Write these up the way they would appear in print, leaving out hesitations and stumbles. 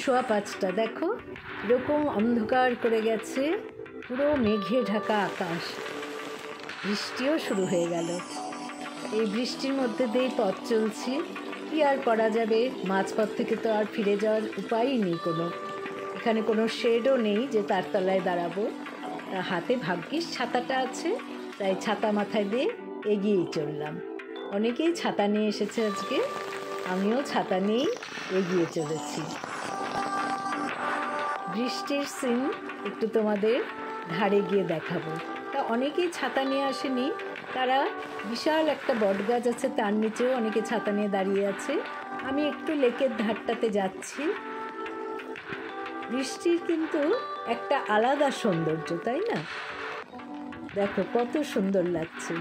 সোয়া 5টা। দেখো এরকম অন্ধকার করে গেছে, পুরো মেঘে ঢাকা আকাশ। বৃষ্টিও শুরু হয়ে গেল। এই বৃষ্টির মধ্যে দিয়েই পথ চলছি। কি আর করা যাবে, মাঝপথ থেকে তো আর ফিরে যাওয়ার উপায়ই নেই কোনো। এখানে কোনো শেডও নেই যে তার তলায় দাঁড়াবো। হাতে ভাগ্যিস ছাতাটা আছে, তাই ছাতা মাথায় দিয়ে এগিয়েই চললাম। অনেকেই ছাতা নিয়ে এসেছে আজকে, আমিও ছাতা নিয়েই এগিয়ে চলেছি। বৃষ্টির সিন একটু তোমাদের ধারে গিয়ে দেখাবো। তা অনেকেই ছাতা নিয়ে আসেনি, তারা বিশাল একটা বটগাছ আছে, তার নিচেও অনেকে ছাতা নিয়ে দাঁড়িয়ে আছে। আমি একটু লেকের ধারটাতে যাচ্ছি। বৃষ্টির কিন্তু একটা আলাদা সৌন্দর্য, তাই না? দেখো কত সুন্দর লাগছে।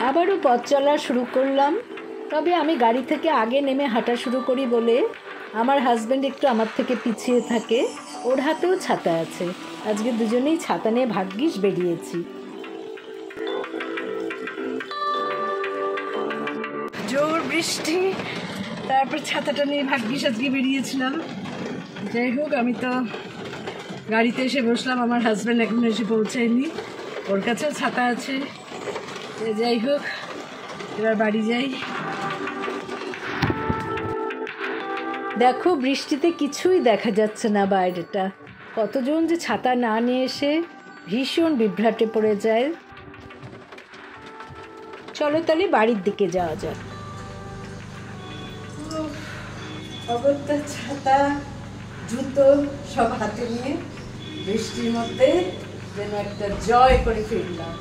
আবারও পথ চলা শুরু করলাম। তবে আমি গাড়ি থেকে আগে নেমে হাঁটা শুরু করি বলে আমার হাজব্যান্ড একটু আমার থেকে পিছিয়ে থাকে। ওর হাতেও ছাতা আছে। আজকে দুজনেই ছাতা নিয়ে ভাগ্যিস বেরিয়েছি। জোর বৃষ্টি, তারপর ছাতাটা নিয়ে ভাগ্যিস আজকে বেরিয়েছিলাম। যাই হোক, আমি তো গাড়িতে এসে বসলাম, আমার হাজব্যান্ড এখনো এসে পৌঁছায়নি, ওর কাছেও ছাতা আছে। যাই হোক, এবার বাড়ি যাই। দেখো বৃষ্টিতে কিছুই দেখা যাচ্ছে না বাইরেটা। কতজন যে ছাতা না নিয়ে এসে ভীষণ বিভ্রাটে পড়ে যায়। চলো তাহলে বাড়ির দিকে যাওয়া যাক। অগত্যা ছাতা জুতো সব হাতে নিয়ে বৃষ্টির মধ্যে যেন একটা জয় করে ফিরলাম।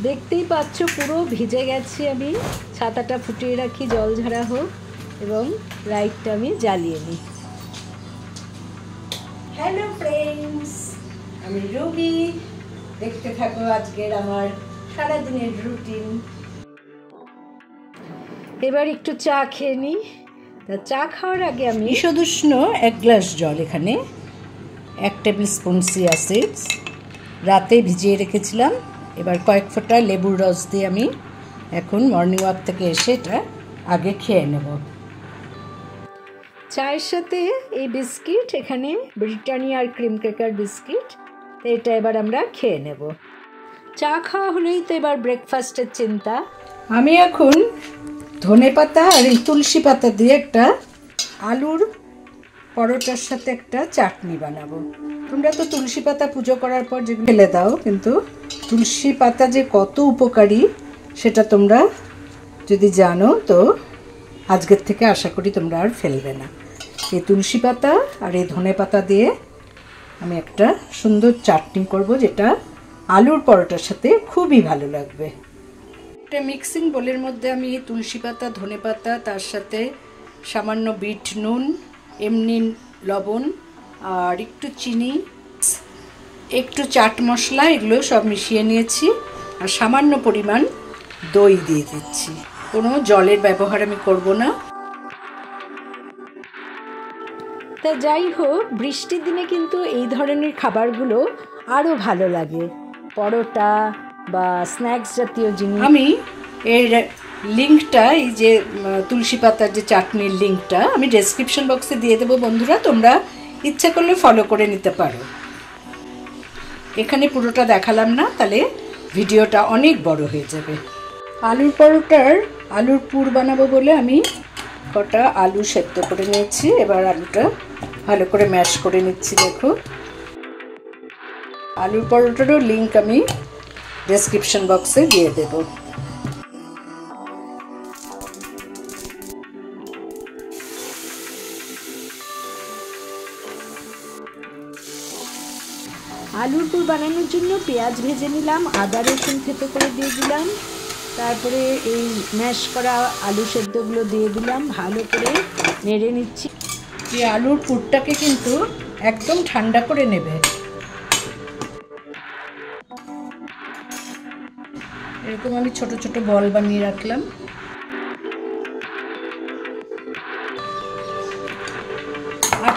দেখতেই পাচ্ছ পুরো ভিজে গেছি আমি। ছাতাটা ফুটিয়ে রাখি জল ঝরা হোক, এবং লাইটটা আমি জ্বালিয়ে নিই। হ্যালো ফ্রেন্ডস, আমি রুবি। দেখতে থাকো আজকের আমার সারাদিনের রুটিন। এবার একটু চা খেয়ে নিই। তা চা খাওয়ার আগে আমি বিশুদ্ধ 1 গ্লাস জল, এখানে 1 টেবিল স্পুন চিয়া সিডস রাতে ভিজিয়ে রেখেছিলাম। এবার কয়েক ফোঁটা লেবুর রস দিয়ে আমি এখন মর্নিং ওয়াক থেকে এসে এটা আগে খেয়ে নেব। চায়ের সাথে এই বিস্কিট, এখানে ব্রিটানিয়া আর ক্রিম ক্র্যাকার বিস্কিট, এটা এবার আমরা খেয়ে নেব। চা খাওয়া হলেই তো এবার ব্রেকফাস্টের চিন্তা। আমি এখন ধনেপাতা আর এই তুলসী পাতা দিয়ে একটা আলুর পরোটার সাথে একটা চাটনি বানাবো। তোমরা তো তুলসী পাতা পুজো করার পর যেগুলো ফেলে দাও, কিন্তু তুলসী পাতা যে কত উপকারী সেটা তোমরা যদি জানো তো আজকের থেকে আশা করি তোমরা আর ফেলবে না। এই তুলসী পাতা আর এই ধনে পাতা দিয়ে আমি একটা সুন্দর চাটনি করব, যেটা আলুর পরোটার সাথে খুবই ভালো লাগবে। একটা মিক্সিং বোলের মধ্যে আমি তুলসী পাতা, ধনে পাতা, তার সাথে সামান্য বিট নুন, এমনি লবণ আর একটু চিনি, একটু চাট মশলা, এগুলো সব মিশিয়ে নিয়েছি। আর সামান্য পরিমাণ দই দিয়ে দিচ্ছি। কোনো জলের ব্যবহার আমি করব না। তা যাই হোক, বৃষ্টির দিনে কিন্তু এই ধরনের খাবারগুলো আরও ভালো লাগে। পরোটা বা স্ন্যাক্স জাতীয় জিনিস। আমি এর লিঙ্কটা, এই যে তুলসী পাতার যে চাটনির লিঙ্কটা আমি ডেসক্রিপশন বক্সে দিয়ে দেবো বন্ধুরা, তোমরা ইচ্ছা করলে ফলো করে নিতে পারো। এখানে পুরোটা দেখালাম না, তাহলে ভিডিওটা অনেক বড় হয়ে যাবে। আলুর পরোটার আলুর পুর বানাবো বলে আমি কটা আলু সেদ্ধ করে নিয়েছি। এবার আলুটা ভালো করে ম্যাশ করে নিচ্ছি। দেখো, আলুর পরোটারও লিঙ্ক আমি ডেসক্রিপশন বক্সে দিয়ে দেব। আলুর পুর বানানোর জন্য পেঁয়াজ ভেজে নিলাম, আদা রসুন থেতো করে দিয়ে দিলাম, তারপরে এই ম্যাশ করা আলু সেদ্ধগুলো দিয়ে দিলাম, ভালো করে নেড়ে নিচ্ছি। এই আলুর পুরটাকে কিন্তু একদম ঠান্ডা করে নেবে। এরকম আমি ছোট ছোট বল বানিয়ে রাখলাম।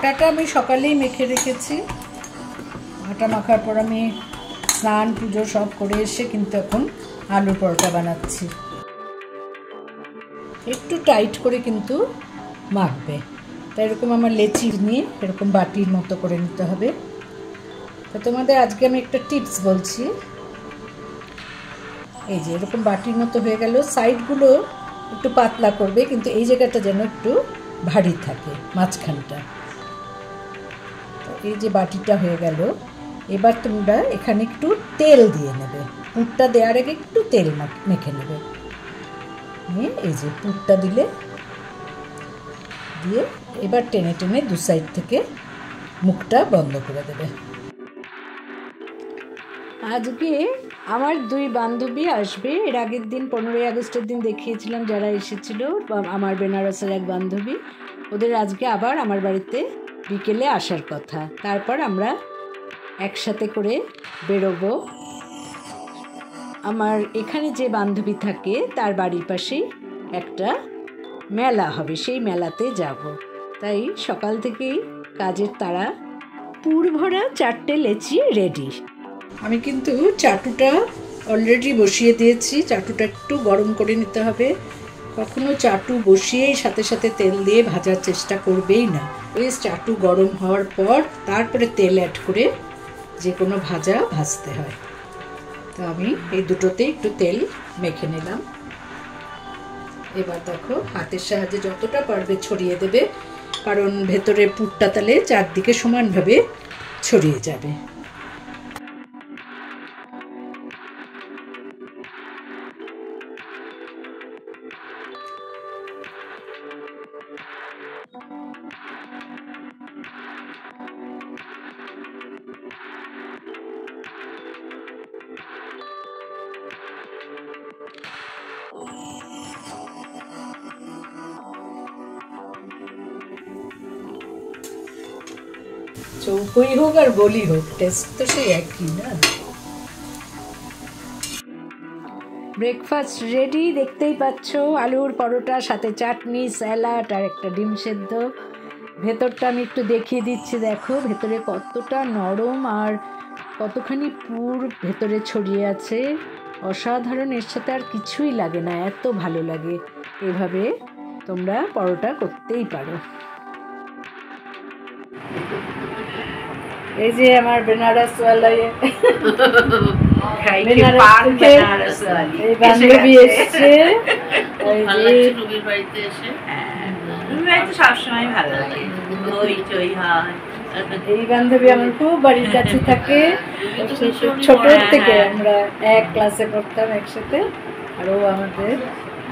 আটাটা আমি সকালেই মেখে রেখেছি। আটা মাখার পর আমি স্নান পুজো সব করে এসে কিন্তু এখন আলুর পরোটা বানাচ্ছি। একটু টাইট করে কিন্তু মাখবে, তাই এরকম আমার লেচি নিয়ে এরকম বাটির মতো করে নিতে হবে। তো তোমাদের আজকে আমি একটা টিপস বলছি। এই যে এরকম বাটির মতো হয়ে গেল, সাইডগুলো একটু পাতলা করবে, কিন্তু এই জায়গাটা যেন একটু ভারী থাকে, মাঝখানটা। তো এই যে বাটিটা হয়ে গেল, এবার তোমরা এখানে একটু তেল দিয়ে নেবে। পুরটা দেওয়ার আগে একটু তেল মেখে নেবে। নিয়ে এই যে পুরটা দিয়ে এবার টেনে টেনে দু সাইড থেকে মুখটা বন্ধ করে দেবে। আজকে আমার দুই বান্ধবী আসবে। এর আগের দিন 15ই আগস্টের দিন দেখিয়েছিলাম যারা এসেছিল, আমার বেনারসের এক বান্ধবী। ওদের আজকে আবার আমার বাড়িতে বিকেলে আসার কথা। তারপর আমরা একসাথে করে বেরোবো। আমার এখানে যে বান্ধবী থাকে তার বাড়ির পাশেই একটা মেলা হবে, সেই মেলাতে যাব। তাই সকাল থেকেই কাজের তাড়া। পুর ভরা 4টে লেচি রেডি। আমি কিন্তু চাটুটা অলরেডি বসিয়ে দিয়েছি। চাটুটা একটু গরম করে নিতে হবে। কখনো চাটু বসিয়েই সাথে সাথে তেল দিয়ে ভাজার চেষ্টা করবেই না। ওই চাটু গরম হওয়ার পর তারপরে তেল অ্যাড করে যে কোনো ভাজা ভাজতে হয়। তো আমি এই দুটোতে একটু তেল মেখে নিলাম। এবার দেখো হাতের সাহায্যে যতটা পারবে ছড়িয়ে দেবে, কারণ ভেতরে পুরটা তাহলে চারদিকে সমানভাবে ছড়িয়ে যাবে। চৌকোই হোক আর গোলি হোক, টেস্ট তো সেই একই না। ব্রেকফাস্ট রেডি, দেখতেই পাচ্ছ। আলুর পরোটা, সাথে চাটনি, স্যালাড আর একটা ডিম সেদ্ধ। ভেতরটা আমি একটু দেখিয়ে দিচ্ছি। দেখো ভেতরে কতটা নরম আর কতখানি পুর ভেতরে ছড়িয়ে আছে। অসাধারণ, এর সাথে আর কিছুই লাগে না, এত ভালো লাগে। এভাবে তোমরা পরোটা করতেই পারো। এই যে আমার বেনারসওয়ালা বান্ধবী এসছে। এই বান্ধবী আমার খুব বাড়ির কাছে থাকে। ছোট থেকে আমরা এক ক্লাসে পড়তাম একসাথে। আর ও আমাদের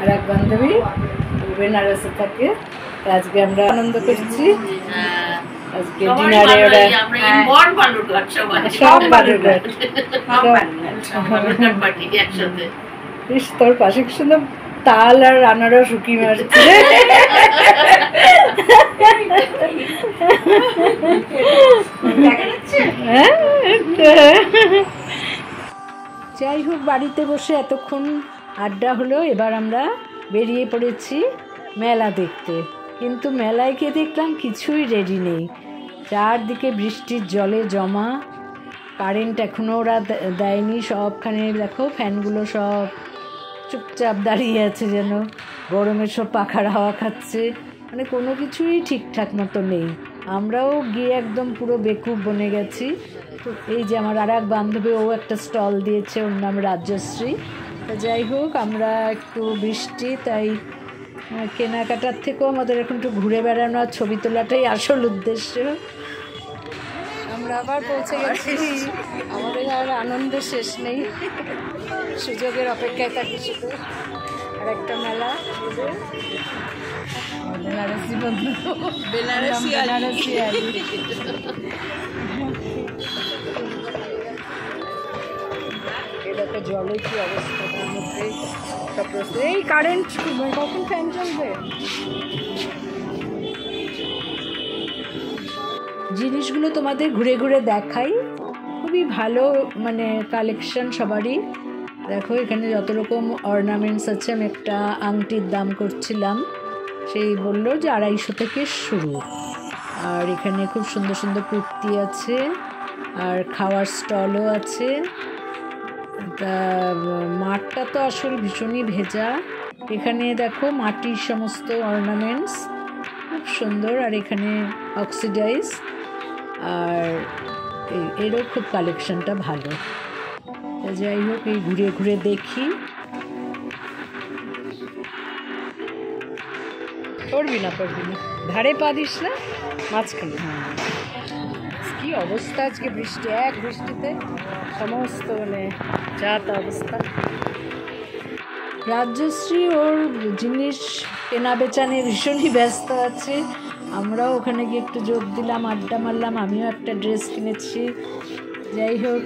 আর এক বান্ধবী বেনারসে থাকে। আজকে আমরা আনন্দ করছি। আজকে ডিনারে ওরা সব বালুরঘাট তোর পাশে কি সুন্দর তাল আর আনারস উকি মারছে। যাই হোক, বাড়িতে বসে এতক্ষণ আড্ডা হলো। এবার আমরা বেরিয়ে পড়েছি মেলা দেখতে। কিন্তু মেলায় গিয়ে দেখলাম কিছুই রেডি নেই। চারদিকে বৃষ্টির জলে জমা। কারেন্ট এখনও ওরা দেয়নি। সবখানে দেখো ফ্যানগুলো সব চুপচাপ দাঁড়িয়ে আছে, যেন গরমের সব পাখার হাওয়া খাচ্ছে। মানে কোনো কিছুই ঠিকঠাক মতো নেই। আমরাও গিয়ে একদম পুরো বেকুব বনে গেছি। তো এই যে আমার আর এক বান্ধবী, ও একটা স্টল দিয়েছে, ওর নাম রাজশ্রী। তো যাই হোক, আমরা একটু বৃষ্টি, তাই কেনাকাটার থেকেও আমাদের এখন একটু ঘুরে বেড়ানো আর ছবি তোলাটাই আসল উদ্দেশ্য। আমরা আবার পৌঁছে গেছি। আমাদের আর আনন্দের শেষ নেই, সুযোগের অপেক্ষায় থাকি শুধু। আর একটা মেলা বেনারসি বন্ধু, বেনারসি এটাতে জলে কি অবস্থা, তার মধ্যে এই কারেন্ট কখন ফ্যান চলবে। জিনিসগুলো তোমাদের ঘুরে ঘুরে দেখাই। খুবই ভালো মানে কালেকশন সবারই। দেখো এখানে যত রকম অর্নামেন্টস আছে। আমি একটা আংটির দাম করছিলাম, সেই বললো যে 250 থেকে শুরু। আর এখানে খুব সুন্দর সুন্দর কুর্তি আছে, আর খাওয়ার স্টলও আছে। তা মাঠটা তো আসলে ভীষণই ভেজা। এখানে দেখো মাটির সমস্ত অর্নামেন্টস খুব সুন্দর, আর এখানে অক্সিডাইজ, আর এরও খুব কালেকশনটা ভালো। যাই হোক, এই ঘুরে ঘুরে দেখি। পড়বি না ধারে পা দিস না, মাঝখানে। কি অবস্থা আজকে, বৃষ্টি, এক বৃষ্টিতে সমস্ত মানে যা তা অবস্থা। রাজ্যশ্রী ওর জিনিস কেনা বেচা নিয়ে ভীষণই ব্যস্ত আছে। আমরাও ওখানে গিয়ে একটু যোগ দিলাম, আড্ডা মারলাম, আমিও একটা ড্রেস কিনেছি। যাই হোক,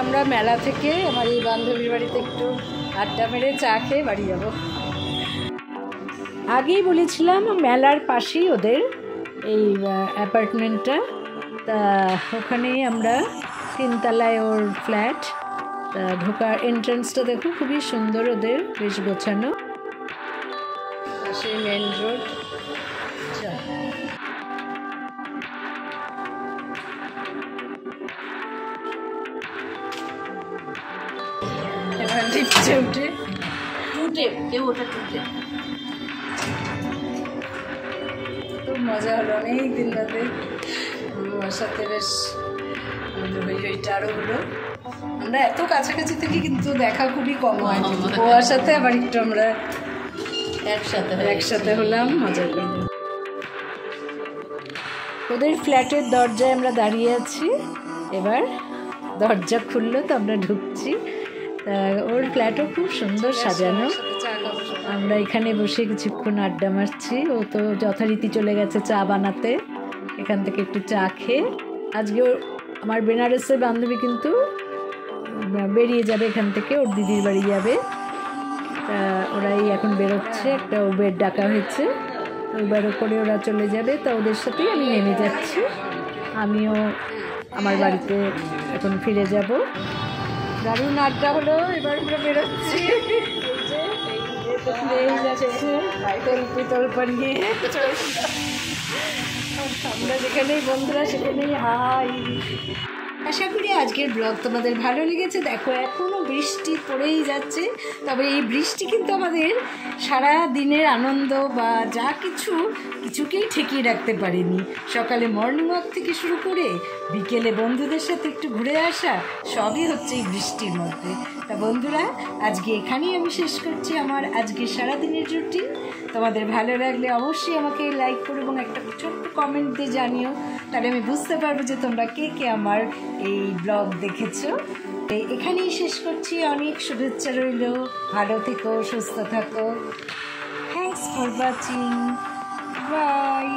আমরা মেলা থেকে আমার এই বান্ধবীর বাড়িতে একটু আড্ডা মেরে চা খেয়ে বাড়ি যাব। আগেই বলেছিলাম মেলার পাশেই ওদের এই অ্যাপার্টমেন্টটা, তা ওখানেই আমরা 3 তলায় ওর ফ্ল্যাট। তা ঢোকার এন্ট্রান্সটা দেখো খুবই সুন্দর, ওদের বেশ গোছানো। পাশে মেন রোড। এবার লিফটে উঠে খুব মজা হলো, অনেক দিন বাদে আমার সাথে বেশ হইটা আরও হলো। আমরা এত কাছাকাছি থেকে কিন্তু দেখা খুবই কম হয়, ওর সাথে আবার একটু আমরা একসাথে হলাম, মজা করলাম। ওদের ফ্ল্যাটের দরজায় আমরা দাঁড়িয়ে আছি, এবার দরজা খুললো তো আমরা ঢুকছি। তা ওর ফ্ল্যাটও খুব সুন্দর সাজানো। আমরা এখানে বসে কিছুক্ষণ আড্ডা মারছি। ও তো যথারীতি চলে গেছে চা বানাতে, এখান থেকে একটু চা খেয়ে। আজকে আমার বেনারসের বান্ধবী কিন্তু বেরিয়ে যাবে এখান থেকে, ওর দিদির বাড়ি যাবে। তা ওরাই এখন বেরোচ্ছে, একটা উবের ডাকা হয়েছে, উবেরও করে ওরা চলে যাবে। তা ওদের সাথেই আমি নেমে যাচ্ছি, আমিও আমার বাড়িতে এখন ফিরে যাব। দারুণ আড্ডা হলো, এবার আমরা বেরোচ্ছি। আমরা যেখানেই বন্ধুরা সেখানেই হাই। আশা করি আজকের ব্লগ তোমাদের ভালো লেগেছে। দেখো এখনও বৃষ্টি পড়েই যাচ্ছে, তবে এই বৃষ্টি কিন্তু আমাদের সারা দিনের আনন্দ বা যা কিছুকেই ঠেকিয়ে রাখতে পারেনি। সকালে মর্নিং ওয়াক থেকে শুরু করে বিকেলে বন্ধুদের সাথে একটু ঘুরে আসা, সবই হচ্ছে এই বৃষ্টির মধ্যে। তা বন্ধুরা, আজকে এখানেই আমি শেষ করছি আমার আজকে সারাদিনের রুটিন। তোমাদের ভালো লাগলে অবশ্যই আমাকে লাইক করো এবং একটা ছোট্ট কমেন্ট দিয়ে জানিও, তাহলে আমি বুঝতে পারবো যে তোমরা কে কে আমার এই ব্লগ দেখেছো। এখানেই শেষ করছি, অনেক শুভেচ্ছা রইল, ভালো থেকো, সুস্থ থাকো। Thanks for watching, by.